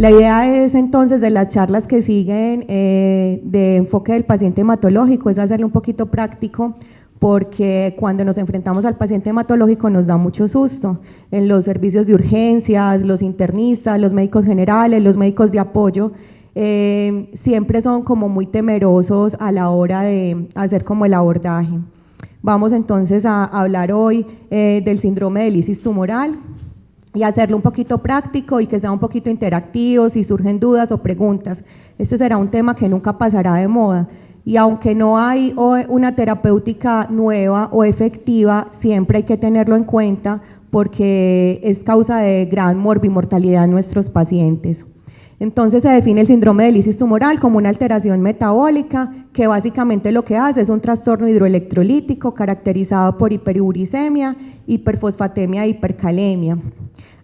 La idea es entonces de las charlas que siguen de enfoque del paciente hematológico es hacerlo un poquito práctico, porque cuando nos enfrentamos al paciente hematológico nos da mucho susto. En los servicios de urgencias, los internistas, los médicos generales, los médicos de apoyo, siempre son como muy temerosos a la hora de hacer como el abordaje. Vamos entonces a hablar hoy del síndrome de lisis tumoral y hacerlo un poquito práctico y que sea un poquito interactivo si surgen dudas o preguntas. Este será un tema que nunca pasará de moda. Y aunque no hay una terapéutica nueva o efectiva, siempre hay que tenerlo en cuenta porque es causa de gran morbimortalidad en nuestros pacientes. Entonces se define el síndrome de lisis tumoral como una alteración metabólica que básicamente lo que hace es un trastorno hidroelectrolítico caracterizado por hiperuricemia, hiperfosfatemia e hipercalemia.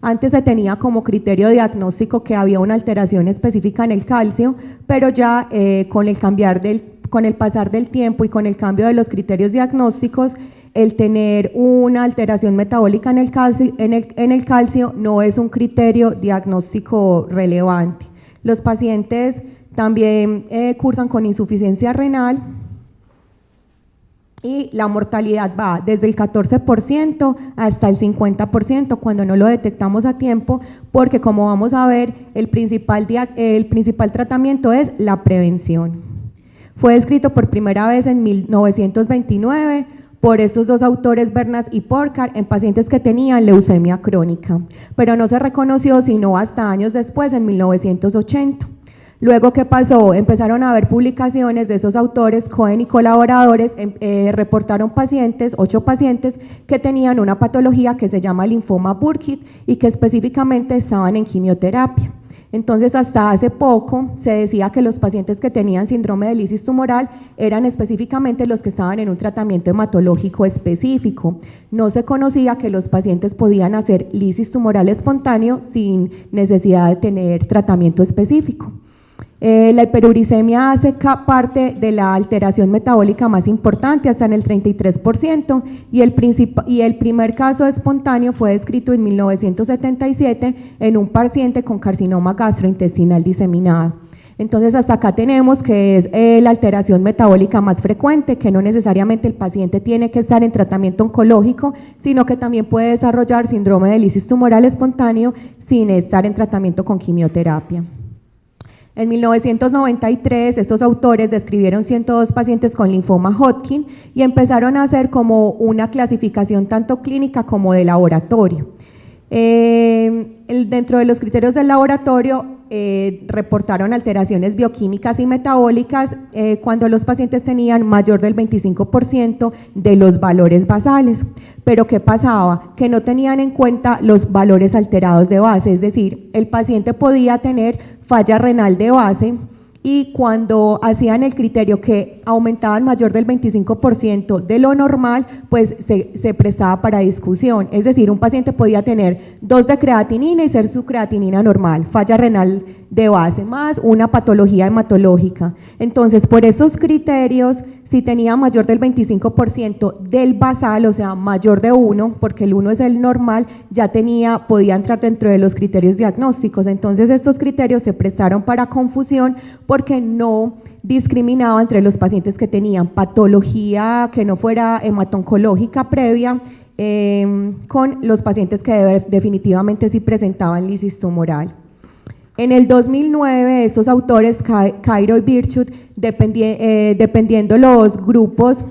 Antes se tenía como criterio diagnóstico que había una alteración específica en el calcio, pero ya con el pasar del tiempo y con el cambio de los criterios diagnósticos, el tener una alteración metabólica en el calcio no es un criterio diagnóstico relevante. Los pacientes también cursan con insuficiencia renal y la mortalidad va desde el 14% hasta el 50% cuando no lo detectamos a tiempo, porque como vamos a ver, el principal tratamiento es la prevención. Fue descrito por primera vez en 1929 por estos dos autores, Bernas y Porcar, en pacientes que tenían leucemia crónica, pero no se reconoció sino hasta años después, en 1980. Luego, ¿qué pasó? Empezaron a haber publicaciones de esos autores, Cohen y colaboradores, reportaron 8 pacientes que tenían una patología que se llama linfoma Burkitt y que específicamente estaban en quimioterapia. Entonces, hasta hace poco se decía que los pacientes que tenían síndrome de lisis tumoral eran específicamente los que estaban en un tratamiento hematológico específico. No se conocía que los pacientes podían hacer lisis tumoral espontáneo sin necesidad de tener tratamiento específico. La hiperuricemia hace parte de la alteración metabólica más importante, hasta en el 33%, y el primer caso espontáneo fue descrito en 1977 en un paciente con carcinoma gastrointestinal diseminado. Entonces, hasta acá tenemos que es la alteración metabólica más frecuente, que no necesariamente el paciente tiene que estar en tratamiento oncológico, sino que también puede desarrollar síndrome de lisis tumoral espontáneo sin estar en tratamiento con quimioterapia. En 1993, estos autores describieron 102 pacientes con linfoma Hodgkin y empezaron a hacer como una clasificación tanto clínica como de laboratorio. Dentro de los criterios del laboratorio reportaron alteraciones bioquímicas y metabólicas cuando los pacientes tenían mayor del 25% de los valores basales. Pero ¿qué pasaba? Que no tenían en cuenta los valores alterados de base, es decir, el paciente podía tener falla renal de base y cuando hacían el criterio que aumentaban mayor del 25% de lo normal, pues se prestaba para discusión. Es decir, un paciente podía tener 2 de creatinina y ser su creatinina normal, falla renal de base, más una patología hematológica. Entonces, por esos criterios, si tenía mayor del 25% del basal, o sea, mayor de 1, porque el 1 es el normal, ya podía entrar dentro de los criterios diagnósticos. Entonces, estos criterios se prestaron para confusión porque no discriminaba entre los pacientes que tenían patología que no fuera hematoncológica previa con los pacientes que definitivamente sí presentaban lisis tumoral. En el 2009, estos autores, Cairo y Birchut, dependiendo los grupos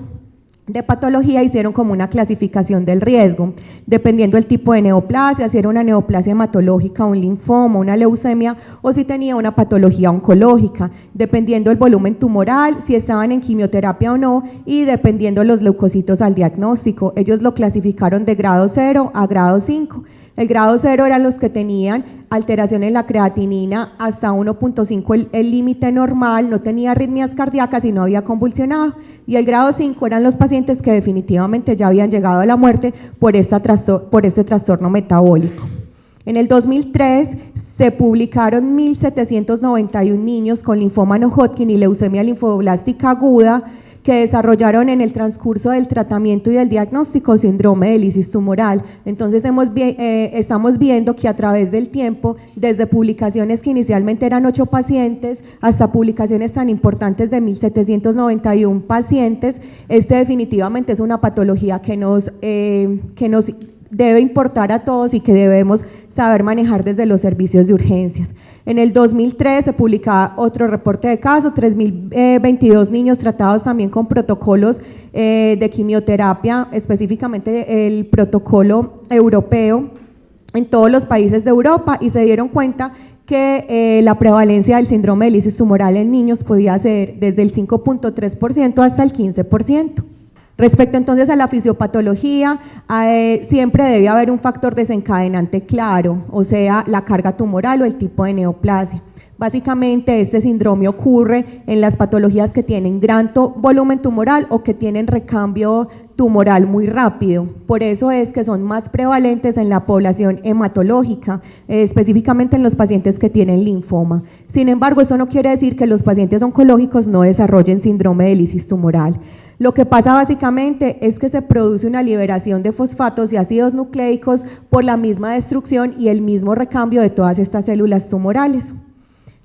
de patología, hicieron como una clasificación del riesgo, dependiendo el tipo de neoplasia, si era una neoplasia hematológica, un linfoma, una leucemia, o si tenía una patología oncológica, dependiendo el volumen tumoral, si estaban en quimioterapia o no, y dependiendo los leucocitos al diagnóstico. Ellos lo clasificaron de grado 0 a grado 5. El grado 0 eran los que tenían alteración en la creatinina hasta 1.5, el límite normal, no tenía arritmias cardíacas y no había convulsionado. Y el grado 5 eran los pacientes que definitivamente ya habían llegado a la muerte por este trastorno metabólico. En el 2003 se publicaron 1.791 niños con linfoma no Hodgkin y leucemia linfoblástica aguda que desarrollaron en el transcurso del tratamiento y del diagnóstico síndrome de lisis tumoral. Entonces estamos viendo que a través del tiempo, desde publicaciones que inicialmente eran 8 pacientes hasta publicaciones tan importantes de 1.791 pacientes, definitivamente es una patología que nos debe importar a todos y que debemos saber manejar desde los servicios de urgencias. En el 2003 se publicaba otro reporte de casos, 3.022 niños tratados también con protocolos de quimioterapia, específicamente el protocolo europeo en todos los países de Europa, y se dieron cuenta que la prevalencia del síndrome de lisis tumoral en niños podía ser desde el 5.3% hasta el 15%. Respecto entonces a la fisiopatología, siempre debe haber un factor desencadenante claro, o sea, la carga tumoral o el tipo de neoplasia. Básicamente este síndrome ocurre en las patologías que tienen gran volumen tumoral o que tienen recambio tumoral muy rápido. Por eso es que son más prevalentes en la población hematológica, específicamente en los pacientes que tienen linfoma. Sin embargo, eso no quiere decir que los pacientes oncológicos no desarrollen síndrome de lisis tumoral. Lo que pasa básicamente es que se produce una liberación de fosfatos y ácidos nucleicos por la misma destrucción y el mismo recambio de todas estas células tumorales.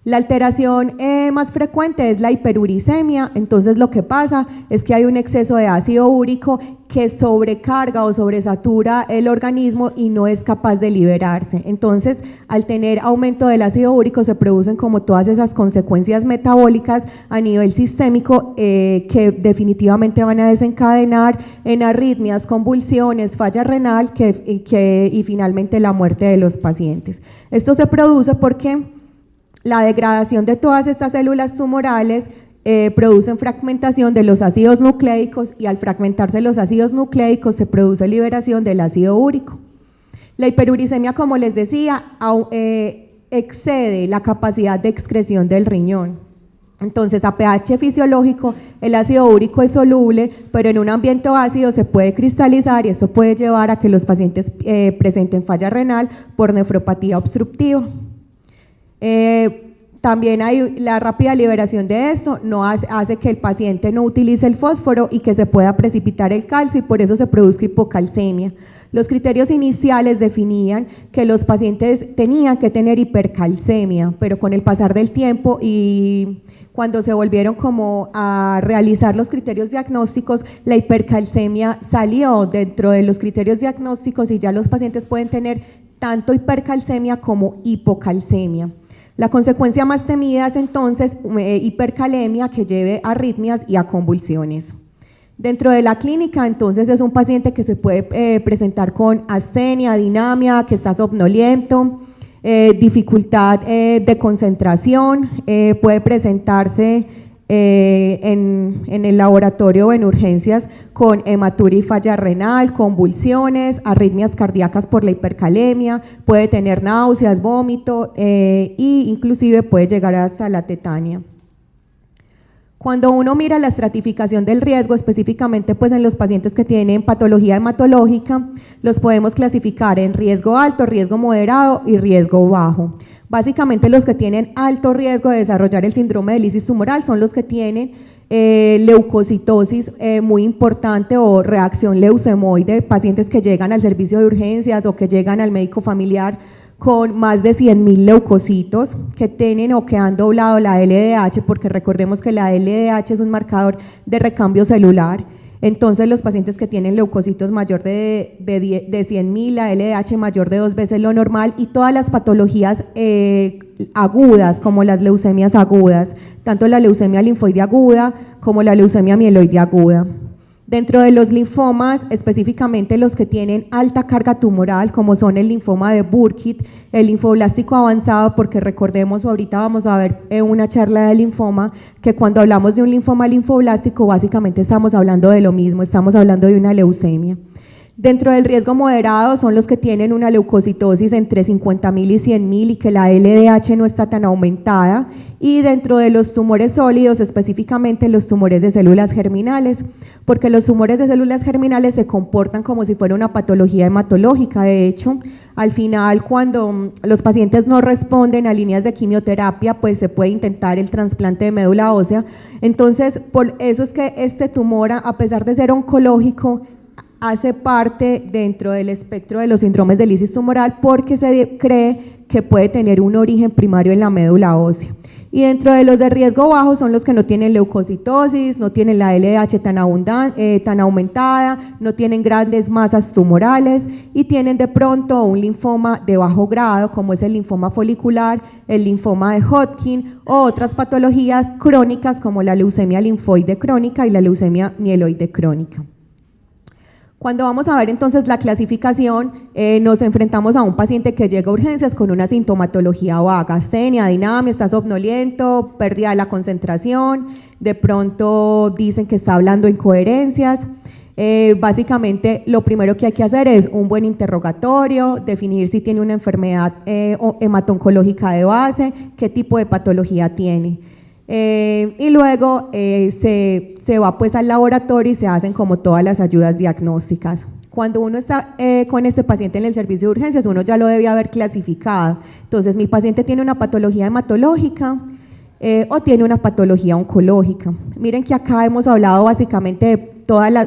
La alteración más frecuente es la hiperuricemia. Entonces lo que pasa es que hay un exceso de ácido úrico que sobrecarga o sobresatura el organismo y no es capaz de liberarse. Entonces, al tener aumento del ácido úrico se producen como todas esas consecuencias metabólicas a nivel sistémico que definitivamente van a desencadenar en arritmias, convulsiones, falla renal y finalmente la muerte de los pacientes. Esto se produce porque la degradación de todas estas células tumorales producen fragmentación de los ácidos nucleicos y al fragmentarse los ácidos nucleicos se produce liberación del ácido úrico. La hiperuricemia, como les decía, excede la capacidad de excreción del riñón. Entonces, a pH fisiológico, el ácido úrico es soluble, pero en un ambiente ácido se puede cristalizar y esto puede llevar a que los pacientes presenten falla renal por nefropatía obstructiva. También hay la rápida liberación de esto, hace que el paciente no utilice el fósforo y que se pueda precipitar el calcio y por eso se produzca hipocalcemia. Los criterios iniciales definían que los pacientes tenían que tener hipercalcemia, pero con el pasar del tiempo y cuando se volvieron como a realizar los criterios diagnósticos, la hipercalcemia salió dentro de los criterios diagnósticos y ya los pacientes pueden tener tanto hipercalcemia como hipocalcemia. La consecuencia más temida es entonces hipercalemia que lleve a arritmias y a convulsiones. Dentro de la clínica, entonces, es un paciente que se puede presentar con astenia, dinamia, que está somnoliento, dificultad de concentración, puede presentarse en el laboratorio o en urgencias con hematuria y falla renal, convulsiones, arritmias cardíacas por la hipercalemia, puede tener náuseas, vómito e inclusive puede llegar hasta la tetania. Cuando uno mira la estratificación del riesgo, específicamente pues en los pacientes que tienen patología hematológica, los podemos clasificar en riesgo alto, riesgo moderado y riesgo bajo. Básicamente los que tienen alto riesgo de desarrollar el síndrome de lisis tumoral son los que tienen leucocitosis muy importante o reacción leucemoide, pacientes que llegan al servicio de urgencias o que llegan al médico familiar con más de 100.000 leucocitos que tienen o que han doblado la LDH, porque recordemos que la LDH es un marcador de recambio celular. Entonces los pacientes que tienen leucocitos mayor de 100.000, la LDH mayor de 2 veces lo normal y todas las patologías agudas como las leucemias agudas, tanto la leucemia linfoide aguda como la leucemia mieloide aguda. Dentro de los linfomas, específicamente los que tienen alta carga tumoral, como son el linfoma de Burkitt, el linfoblástico avanzado, porque recordemos, ahorita vamos a ver una charla de linfoma, que cuando hablamos de un linfoma linfoblástico, básicamente estamos hablando de lo mismo, estamos hablando de una leucemia. Dentro del riesgo moderado son los que tienen una leucocitosis entre 50.000 y 100.000 y que la LDH no está tan aumentada, y dentro de los tumores sólidos, específicamente los tumores de células germinales, porque los tumores de células germinales se comportan como si fuera una patología hematológica. De hecho, Al final, cuando los pacientes no responden a líneas de quimioterapia, pues se puede intentar el trasplante de médula ósea. Entonces, por eso es que este tumor, a pesar de ser oncológico, hace parte dentro del espectro de los síndromes de lisis tumoral porque se cree que puede tener un origen primario en la médula ósea. Y dentro de los de riesgo bajo son los que no tienen leucocitosis, no tienen la LDH tan aumentada, no tienen grandes masas tumorales y tienen de pronto un linfoma de bajo grado, como es el linfoma folicular, el linfoma de Hodgkin o otras patologías crónicas como la leucemia linfoide crónica y la leucemia mieloide crónica. Cuando vamos a ver entonces la clasificación, nos enfrentamos a un paciente que llega a urgencias con una sintomatología vaga, astenia, dinamia, está somnoliento, pérdida de la concentración, de pronto dicen que está hablando incoherencias. Básicamente lo primero que hay que hacer es un buen interrogatorio, definir si tiene una enfermedad hemato-oncológica de base, qué tipo de patología tiene. Y luego se va pues al laboratorio y se hacen como todas las ayudas diagnósticas. Cuando uno está con este paciente en el servicio de urgencias, uno ya lo debe haber clasificado. Entonces, mi paciente tiene una patología hematológica o tiene una patología oncológica. Miren que acá hemos hablado básicamente de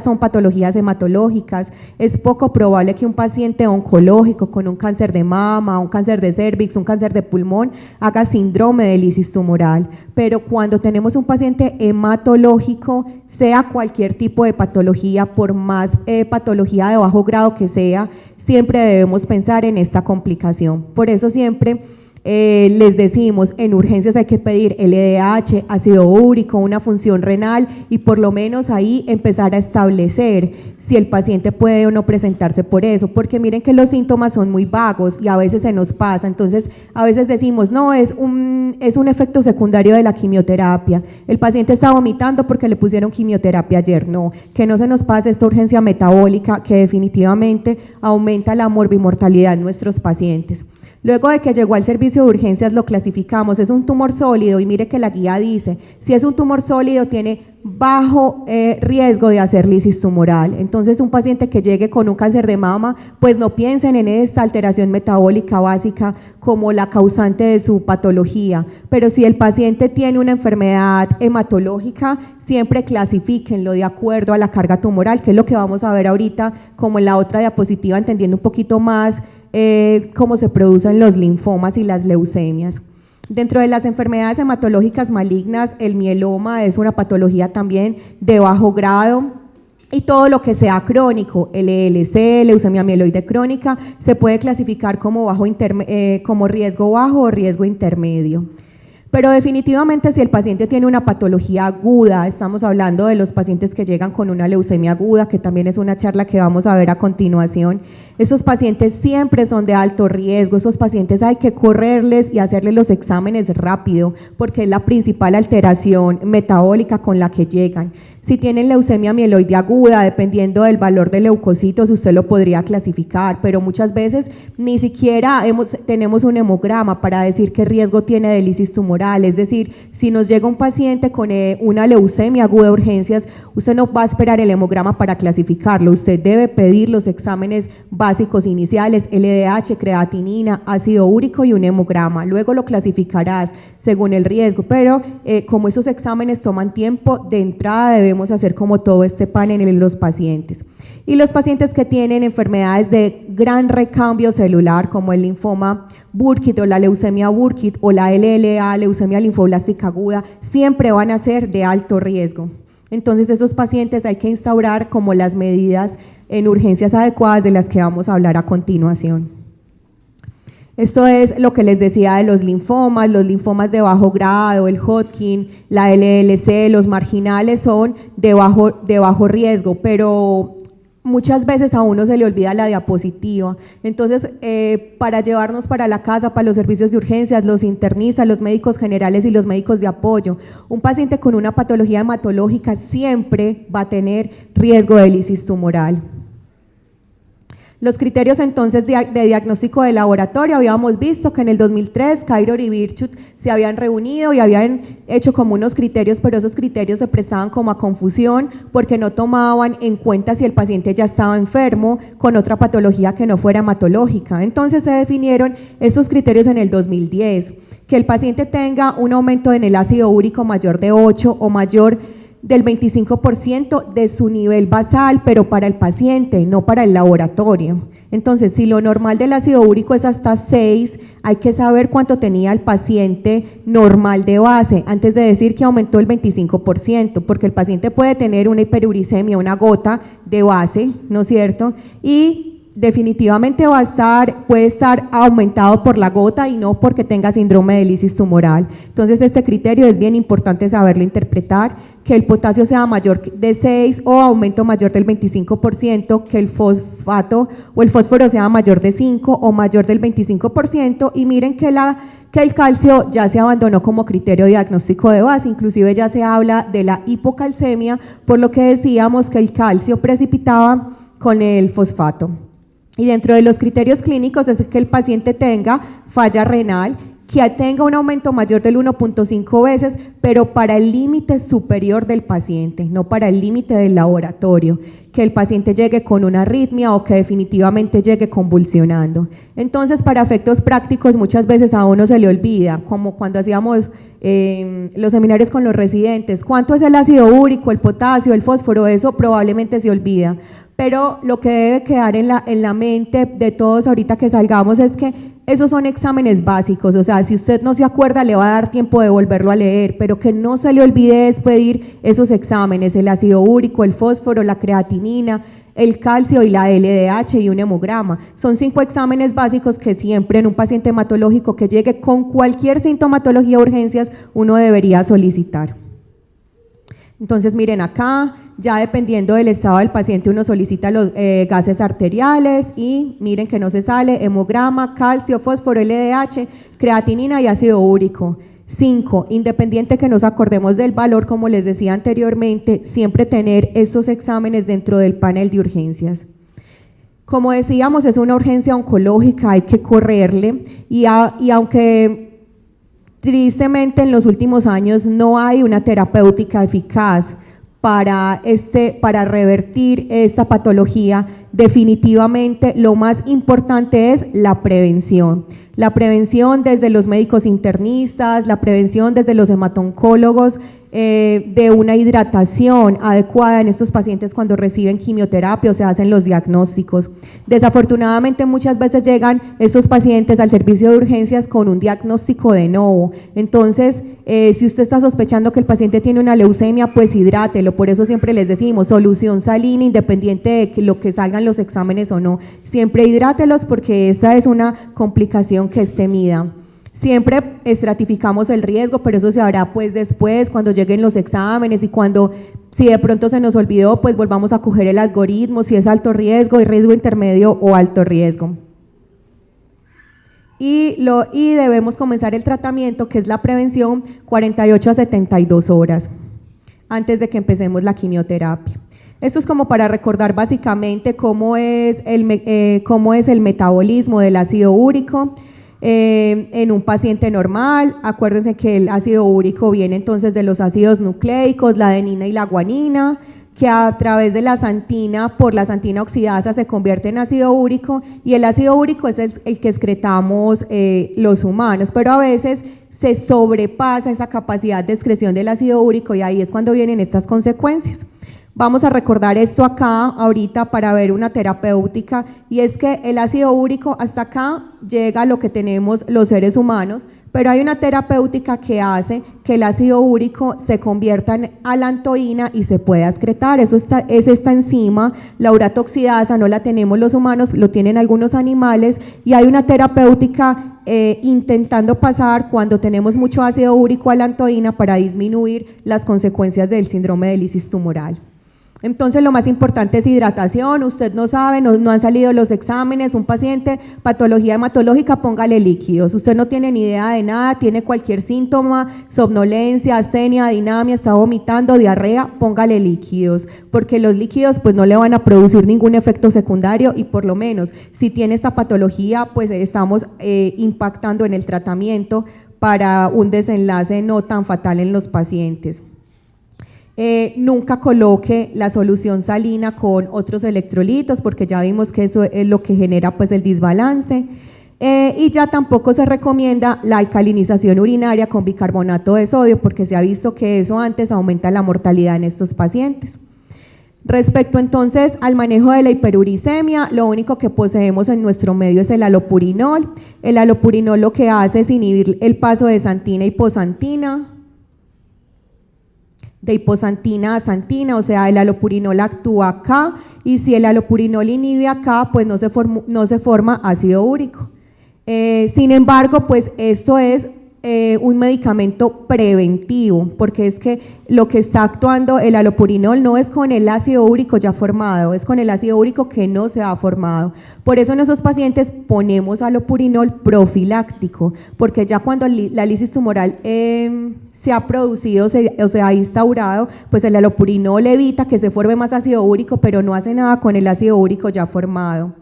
son patologías hematológicas. Es poco probable que un paciente oncológico con un cáncer de mama, un cáncer de cervix, un cáncer de pulmón haga síndrome de lisis tumoral, pero cuando tenemos un paciente hematológico, sea cualquier tipo de patología, por más patología de bajo grado que sea, siempre debemos pensar en esta complicación. Por eso siempre les decimos, en urgencias hay que pedir LDH, ácido úrico, una función renal y por lo menos ahí empezar a establecer si el paciente puede o no presentarse por eso, porque miren que los síntomas son muy vagos y a veces se nos pasa. Entonces a veces decimos, no, es un efecto secundario de la quimioterapia, el paciente está vomitando porque le pusieron quimioterapia ayer. No, que no se nos pase esta urgencia metabólica que definitivamente aumenta la morbimortalidad en nuestros pacientes. Luego de que llegó al servicio de urgencias lo clasificamos, es un tumor sólido y mire que la guía dice, si es un tumor sólido tiene bajo riesgo de hacer lisis tumoral. Entonces un paciente que llegue con un cáncer de mama, pues no piensen en esta alteración metabólica básica como la causante de su patología, pero si el paciente tiene una enfermedad hematológica, siempre clasifíquenlo de acuerdo a la carga tumoral, que es lo que vamos a ver ahorita como en la otra diapositiva, entendiendo un poquito más cómo se producen los linfomas y las leucemias. Dentro de las enfermedades hematológicas malignas, el mieloma es una patología también de bajo grado y todo lo que sea crónico, LLC, leucemia mieloide crónica, se puede clasificar como como riesgo bajo o riesgo intermedio. Pero definitivamente si el paciente tiene una patología aguda, estamos hablando de los pacientes que llegan con una leucemia aguda, que también es una charla que vamos a ver a continuación, esos pacientes siempre son de alto riesgo, esos pacientes hay que correrles y hacerles los exámenes rápido, porque es la principal alteración metabólica con la que llegan. Si tienen leucemia mieloide aguda, dependiendo del valor de leucocitos, usted lo podría clasificar, pero muchas veces ni siquiera tenemos un hemograma para decir qué riesgo tiene de lisis tumoral. Es decir, si nos llega un paciente con una leucemia aguda de urgencias, usted no va a esperar el hemograma para clasificarlo, usted debe pedir los exámenes básicos iniciales, LDH, creatinina, ácido úrico y un hemograma, luego lo clasificarás según el riesgo, pero como esos exámenes toman tiempo, de entrada debemos hacer como todo este panel en los pacientes. Y los pacientes que tienen enfermedades de gran recambio celular, como el linfoma Burkitt o la leucemia Burkitt o la LLA, leucemia linfoblástica aguda, siempre van a ser de alto riesgo. Entonces esos pacientes hay que instaurar como las medidas en urgencias adecuadas de las que vamos a hablar a continuación. Esto es lo que les decía de los linfomas de bajo grado, el Hodgkin, la LLC, los marginales son de bajo riesgo, pero muchas veces a uno se le olvida la diapositiva. Entonces, para llevarnos para la casa, para los servicios de urgencias, los internistas, los médicos generales y los médicos de apoyo, un paciente con una patología hematológica siempre va a tener riesgo de lisis tumoral. Los criterios entonces de diagnóstico de laboratorio, habíamos visto que en el 2003 Cairor y Virtue se habían reunido y habían hecho como unos criterios, pero esos criterios se prestaban como a confusión porque no tomaban en cuenta si el paciente ya estaba enfermo con otra patología que no fuera hematológica. Entonces se definieron estos criterios en el 2010, que el paciente tenga un aumento en el ácido úrico mayor de 8 o mayor del 25% de su nivel basal, pero para el paciente, no para el laboratorio. Entonces, si lo normal del ácido úrico es hasta 6, hay que saber cuánto tenía el paciente normal de base, antes de decir que aumentó el 25%, porque el paciente puede tener una hiperuricemia, una gota de base, ¿no es cierto? Y definitivamente puede estar aumentado por la gota y no porque tenga síndrome de lisis tumoral. Entonces este criterio es bien importante saberlo interpretar, que el potasio sea mayor de 6 o aumento mayor del 25%, que el fosfato o el fósforo sea mayor de 5 o mayor del 25%, y miren que el calcio ya se abandonó como criterio diagnóstico de base, inclusive ya se habla de la hipocalcemia, por lo que decíamos que el calcio precipitaba con el fosfato. Y dentro de los criterios clínicos es que el paciente tenga falla renal, que tenga un aumento mayor del 1.5 veces, pero para el límite superior del paciente, no para el límite del laboratorio, que el paciente llegue con una arritmia o que definitivamente llegue convulsionando. Entonces, para efectos prácticos, muchas veces a uno se le olvida, como cuando hacíamos los seminarios con los residentes, ¿cuánto es el ácido úrico, el potasio, el fósforo? Eso probablemente se olvida. Pero lo que debe quedar en la mente de todos ahorita que salgamos es que esos son exámenes básicos, o sea, si usted no se acuerda le va a dar tiempo de volverlo a leer, pero que no se le olvide es pedir esos exámenes, el ácido úrico, el fósforo, la creatinina, el calcio y la LDH y un hemograma. Son 5 exámenes básicos que siempre en un paciente hematológico que llegue con cualquier sintomatología de urgencias uno debería solicitar. Entonces miren acá, ya dependiendo del estado del paciente uno solicita los gases arteriales y miren que no se sale, hemograma, calcio, fósforo, LDH, creatinina y ácido úrico. 5, independiente que nos acordemos del valor, como les decía anteriormente, siempre tener estos exámenes dentro del panel de urgencias. Como decíamos, es una urgencia oncológica, hay que correrle y aunque tristemente en los últimos años no hay una terapéutica eficaz para revertir esta patología, definitivamente lo más importante es la prevención. La prevención desde los médicos internistas, la prevención desde los hematoncólogos, de una hidratación adecuada en estos pacientes cuando reciben quimioterapia o se hacen los diagnósticos. Desafortunadamente muchas veces llegan estos pacientes al servicio de urgencias con un diagnóstico de novo. Entonces, si usted está sospechando que el paciente tiene una leucemia, pues hidrátelo. Por eso siempre les decimos solución salina, independiente de que lo que salgan los exámenes o no. Siempre hidrátelos porque esta es una complicación que es temida. Siempre estratificamos el riesgo, pero eso se hará pues después, cuando lleguen los exámenes y si de pronto se nos olvidó, pues volvamos a coger el algoritmo, si es alto riesgo, riesgo intermedio o alto riesgo. Y debemos comenzar el tratamiento, que es la prevención, 48 a 72 horas antes de que empecemos la quimioterapia. Esto es como para recordar básicamente cómo es el metabolismo del ácido úrico. En un paciente normal, acuérdense que el ácido úrico viene entonces de los ácidos nucleicos, la adenina y la guanina, que a través de la xantina, por la xantina oxidasa se convierte en ácido úrico, y el ácido úrico es el que excretamos los humanos, pero a veces se sobrepasa esa capacidad de excreción del ácido úrico y ahí es cuando vienen estas consecuencias. Vamos a recordar esto acá ahorita para ver una terapéutica, y es que el ácido úrico hasta acá llega a lo que tenemos los seres humanos, pero hay una terapéutica que hace que el ácido úrico se convierta en alantoína y se pueda excretar. Es esta enzima, la uratoxidasa, no la tenemos los humanos, lo tienen algunos animales, y hay una terapéutica intentando pasar cuando tenemos mucho ácido úrico a alantoína para disminuir las consecuencias del síndrome de lisis tumoral. Entonces lo más importante es hidratación, usted no sabe, no han salido los exámenes, un paciente, patología hematológica, póngale líquidos, usted no tiene ni idea de nada, tiene cualquier síntoma, somnolencia, astenia, dinamia, está vomitando, diarrea, póngale líquidos, porque los líquidos pues no le van a producir ningún efecto secundario y por lo menos si tiene esta patología pues estamos impactando en el tratamiento para un desenlace no tan fatal en los pacientes. Nunca coloque la solución salina con otros electrolitos porque ya vimos que eso es lo que genera pues el desbalance y ya tampoco se recomienda la alcalinización urinaria con bicarbonato de sodio porque se ha visto que eso antes aumenta la mortalidad en estos pacientes. Respecto entonces al manejo de la hiperuricemia, lo único que poseemos en nuestro medio es el alopurinol. El alopurinol lo que hace es inhibir el paso de xantina a hipoxantina, de hipoxantina a xantina, o sea, el alopurinol actúa acá y si el alopurinol inhibe acá, pues no se forma ácido úrico. Sin embargo, pues esto es un medicamento preventivo, porque es que lo que está actuando el alopurinol no es con el ácido úrico ya formado, es con el ácido úrico que no se ha formado. Por eso en esos pacientes ponemos alopurinol profiláctico, porque ya cuando la lisis tumoral se ha producido o se ha instaurado, pues el alopurinol evita que se forme más ácido úrico, pero no hace nada con el ácido úrico ya formado.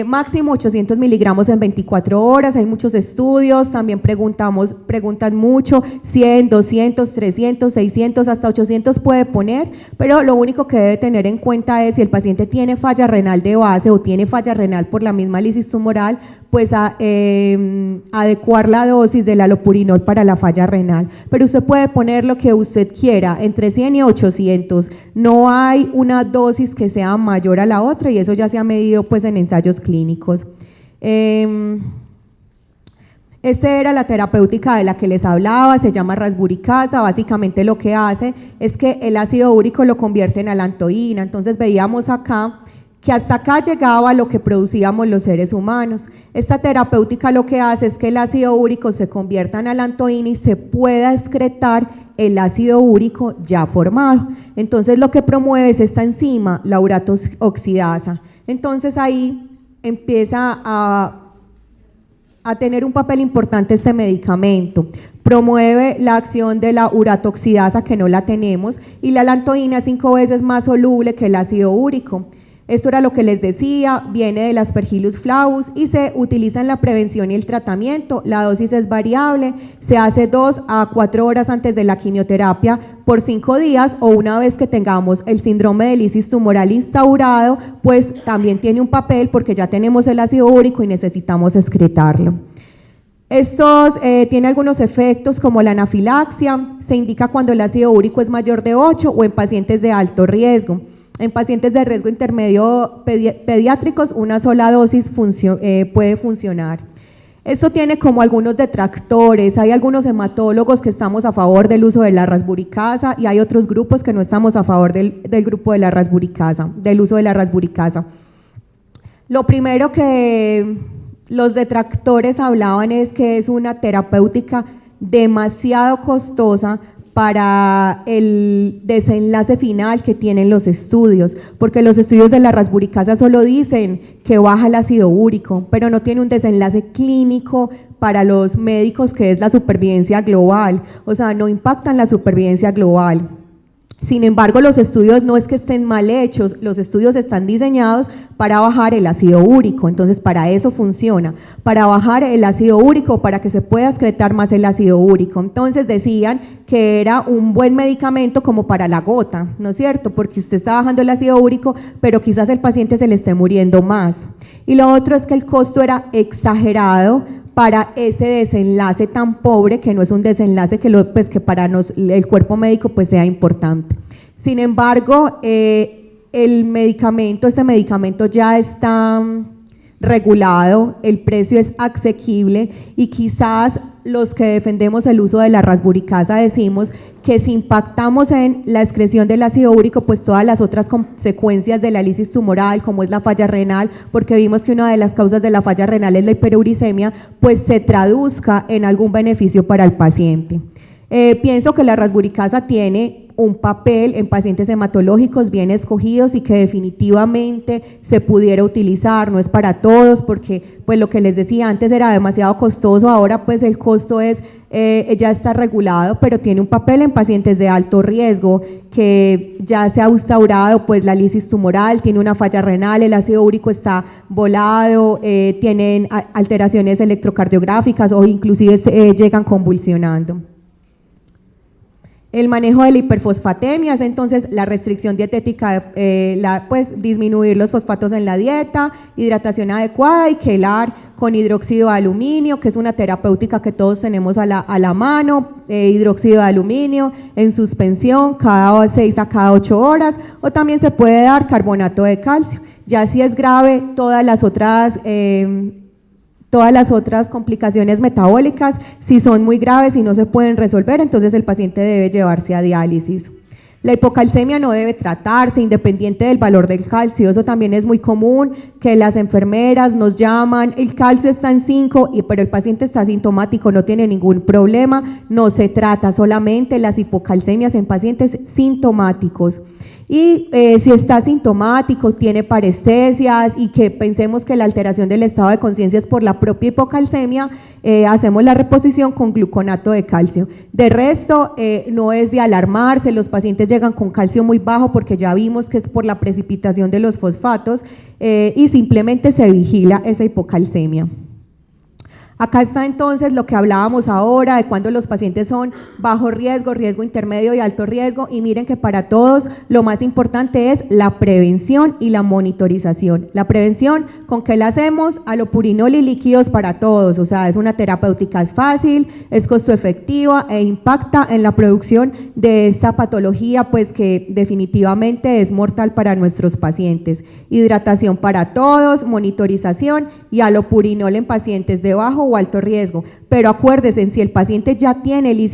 Máximo 800 miligramos en 24 horas, hay muchos estudios, también preguntan mucho, 100, 200, 300, 600, hasta 800 puede poner, pero lo único que debe tener en cuenta es si el paciente tiene falla renal de base o tiene falla renal por la misma lisis tumoral, pues adecuar la dosis del alopurinol para la falla renal, pero usted puede poner lo que usted quiera, entre 100 y 800, no hay una dosis que sea mayor a la otra y eso ya se ha medido pues en ensayos clínicos. Esta era la terapéutica de la que les hablaba, se llama rasburicasa, básicamente lo que hace es que el ácido úrico lo convierte en alantoína, entonces veíamos acá que hasta acá llegaba lo que producíamos los seres humanos. Esta terapéutica lo que hace es que el ácido úrico se convierta en alantoína y se pueda excretar el ácido úrico ya formado. Entonces lo que promueve es esta enzima, la uratoxidasa. Entonces ahí empieza a tener un papel importante este medicamento. Promueve la acción de la uratoxidasa que no la tenemos y la alantoína es 5 veces más soluble que el ácido úrico. Esto era lo que les decía, viene del Aspergillus flavus y se utiliza en la prevención y el tratamiento. La dosis es variable, se hace 2 a 4 horas antes de la quimioterapia por 5 días o una vez que tengamos el síndrome de lisis tumoral instaurado, pues también tiene un papel porque ya tenemos el ácido úrico y necesitamos excretarlo. Estos tienen algunos efectos como la anafilaxia, se indica cuando el ácido úrico es mayor de 8 o en pacientes de alto riesgo. En pacientes de riesgo intermedio pediátricos, una sola dosis puede funcionar. Esto tiene como algunos detractores, hay algunos hematólogos que estamos a favor del uso de la rasburicasa y hay otros grupos que no estamos a favor del grupo de la rasburicasa, del uso de la rasburicasa. Lo primero que los detractores hablaban es que es una terapéutica demasiado costosa para el desenlace final que tienen los estudios, porque los estudios de la rasburicasa solo dicen que baja el ácido úrico, pero no tiene un desenlace clínico para los médicos que es la supervivencia global, o sea, no impactan la supervivencia global. Sin embargo, los estudios no es que estén mal hechos, los estudios están diseñados para bajar el ácido úrico, entonces para eso funciona, para bajar el ácido úrico, para que se pueda excretar más el ácido úrico. Entonces decían que era un buen medicamento como para la gota, ¿no es cierto? Porque usted está bajando el ácido úrico, pero quizás el paciente se le esté muriendo más. Y lo otro es que el costo era exagerado para ese desenlace tan pobre, que no es un desenlace que que para el cuerpo médico pues sea importante. Sin embargo, este medicamento ya está regulado, el precio es asequible y quizás los que defendemos el uso de la rasburicasa decimos que si impactamos en la excreción del ácido úrico, pues todas las otras consecuencias de la lisis tumoral, como es la falla renal, porque vimos que una de las causas de la falla renal es la hiperuricemia, pues se traduzca en algún beneficio para el paciente. Pienso que la rasburicasa tiene un papel en pacientes hematológicos bien escogidos y que definitivamente se pudiera utilizar. No es para todos porque pues lo que les decía antes era demasiado costoso, ahora pues el costo es ya está regulado, pero tiene un papel en pacientes de alto riesgo que ya se ha instaurado pues la lisis tumoral, tiene una falla renal, el ácido úrico está volado, tienen alteraciones electrocardiográficas o inclusive llegan convulsionando. El manejo de la hiperfosfatemia es entonces la restricción dietética, pues disminuir los fosfatos en la dieta, hidratación adecuada y quelar con hidróxido de aluminio, que es una terapéutica que todos tenemos a la mano, hidróxido de aluminio en suspensión cada 6 a cada 8 horas, o también se puede dar carbonato de calcio. Ya si es grave, todas las otras complicaciones metabólicas, si son muy graves y no se pueden resolver, entonces el paciente debe llevarse a diálisis. La hipocalcemia no debe tratarse independiente del valor del calcio, eso también es muy común, que las enfermeras nos llaman, el calcio está en 5, pero el paciente está asintomático, no tiene ningún problema, no se trata, solamente las hipocalcemias en pacientes sintomáticos. Y si está sintomático, tiene parestesias y que pensemos que la alteración del estado de conciencia es por la propia hipocalcemia, hacemos la reposición con gluconato de calcio. De resto, no es de alarmarse, los pacientes llegan con calcio muy bajo porque ya vimos que es por la precipitación de los fosfatos y simplemente se vigila esa hipocalcemia. Acá está entonces lo que hablábamos ahora de cuando los pacientes son bajo riesgo, riesgo intermedio y alto riesgo, y miren que para todos lo más importante es la prevención y la monitorización. La prevención, ¿con qué la hacemos? Allopurinol y líquidos para todos, o sea, es una terapéutica, es fácil, es costo efectiva e impacta en la producción de esta patología pues que definitivamente es mortal para nuestros pacientes. Hidratación para todos, monitorización y allopurinol en pacientes de bajo o alto riesgo, pero acuérdense, si el paciente ya tiene lisis